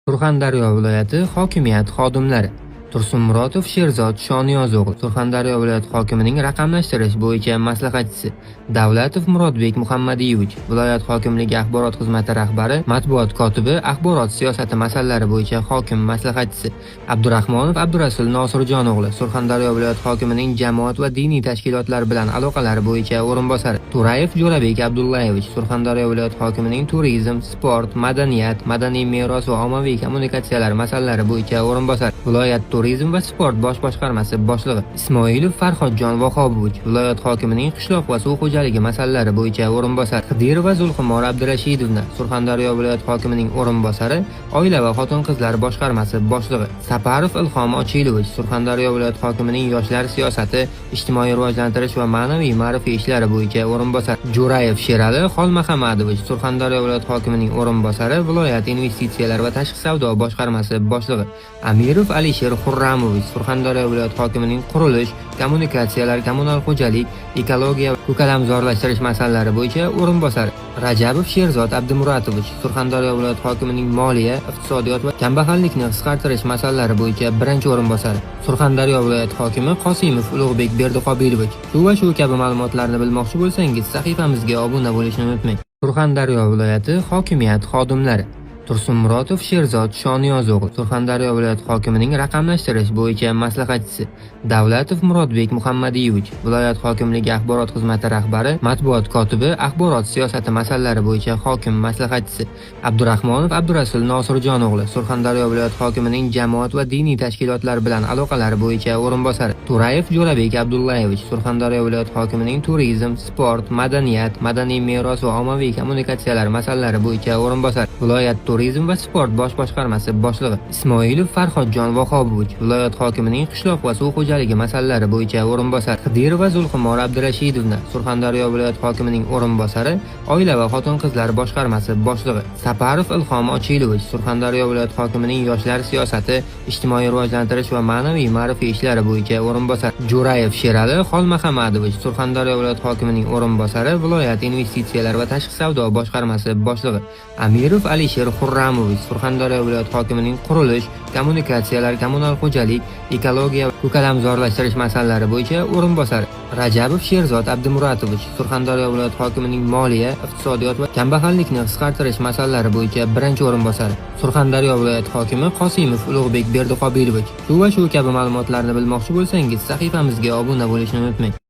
Surxondaryo viloyati hokimiyat xodimlari Tursunmurodov Sherzod Shoniyozov Surxondaryo viloyati hokimining raqamlashtirish bo'yicha maslahatchisi, Davlatov Murodbek Muhammadiyevich viloyat hokimligi axborot xizmati rahbari, matbuot kotibi, axborot siyosati masalalari bo'yicha hokim maslahatchisi, Abdurahmonov Abdurasul Nosirjon o'g'li Surxondaryo viloyati hokimining jamoat va diniy tashkilotlar bilan aloqalari bo'yicha o'rinbosari, To'rayev Jo'rabek Abdullayevich Surxondaryo viloyati hokimining turizm, sport, madaniyat, madaniy meros va ommaviy kommunikatsiyalar masalalari bo'yicha o'rinbosari, viloyat turizm va sport bosh boshqarmasi boshlig'i, Ismoilov Farhodjon Vahobovich viloyat hokimining qishloq va suv xo'jaligi masalalari bo'yicha o'rinbosari, Qidirova Zulxumor Abdurashidovna Surxondaryo viloyati hokimining o'rinbosari, oila va xotin-qizlar boshqarmasi boshlig'i, Saparov Ilhom Ochilovich Surxondaryo viloyati hokimining yoshlar siyosati, ijtimoiy rivojlantirish va ma'naviy ma'rifiy ishlari bo'yicha o'rinbosari, Jo'rayev Sherali Xolmahamadovich Surxondaryo viloyati hokimining o'rinbosari, viloyat investitsiyalar va tashqi savdo boshqarmasi boshlig'i, Amirov Alisher Xurramovich Surxondaryo viloyati hokimining qurilish, kommunikatsiyalar, kommunal xo'jalik, ekologiya va ko'kalamzorlashtirish masalalari bo'yicha o'rinbosari, Rajabov Sherzod Abdumuratovich Surxondaryo viloyati hokimining moliya, iqtisodiyot va kambag'allikni qisqartirish masalalari bo'yicha birinchi o'rinbosari, Surxondaryo viloyati hokimi Qosimov Ulug'bek Berdiqobilovich. Shu va shu kabi ma'lumotlarni bilmoqchi bo'lsangiz, sahifamizga obuna bo'lishni unutmang. Surxondaryo viloyati hokimiyat xodimlari Tursunmurodov Sherzod Shoniyozov Surxondaryo viloyati hokimining raqamlashtirish bo'yicha maslahatchisi, Davlatov Murodbek Muhammadiyevich viloyat hokimligi axborot xizmati rahbari, matbuot kotibi, axborot siyosati masalalari bo'yicha hokim maslahatchisi, Abdurahmonov Abdurasul Nosirjon o'g'li Surxondaryo viloyati hokimining jamoat va diniy tashkilotlar bilan aloqalari bo'yicha o'rinbosari, To'rayev Jo'rabek Abdullayevich Surxondaryo viloyati hokimining turizm, sport, madaniyat, madaniy meros va ommaviy kommunikatsiyalar masalalari bo'yicha o'rinbosari, viloyat turizm va sport bosh boshqarmasi boshlig'i, Ismoilov Farhodjon Vahobovich viloyat hokimining qishloq va suv xo'jaligi masalalari bo'yicha o'rinbosari, Qidirova Zulxumor Abdurashidovna Surxondaryo viloyati hokimining o'rinbosari, oila va xotin-qizlar boshqarmasi boshlig'i, Saparov Ilhom Ochilovich Surxondaryo viloyati hokimining yoshlar siyosati, ijtimoiy rivojlantirish va ma'naviy ma'rifiy ishlari bo'yicha o'rinbosari, Jo'rayev Sherali Xolmahamadovich Surxondaryo viloyati hokimining o'rinbosari, viloyat investitsiyalar va tashqi savdo boshqarmasi boshlig'i, Amirov Alisher Xurramovich Surxondaryo viloyati hokimining qurilish, kommunikatsiyalar, kommunal xo'jalik, ekologiya va ko'kalamzorlashtirish masalalari bo'yicha o'rinbosari, Rajabov Sherzod Abdumuratovich Surxondaryo viloyati hokimining moliya, iqtisodiyot va kambag'allikni qisqartirish masalalari bo'yicha birinchi o'rinbosari, Surxondaryo viloyati hokimi Qosimov Ulug'bek Berdiqobilovich. Shu va shu kabi ma'lumotlarni bilmoqchi bo'lsangiz, sahifamizga obuna bo'lishni unutmang.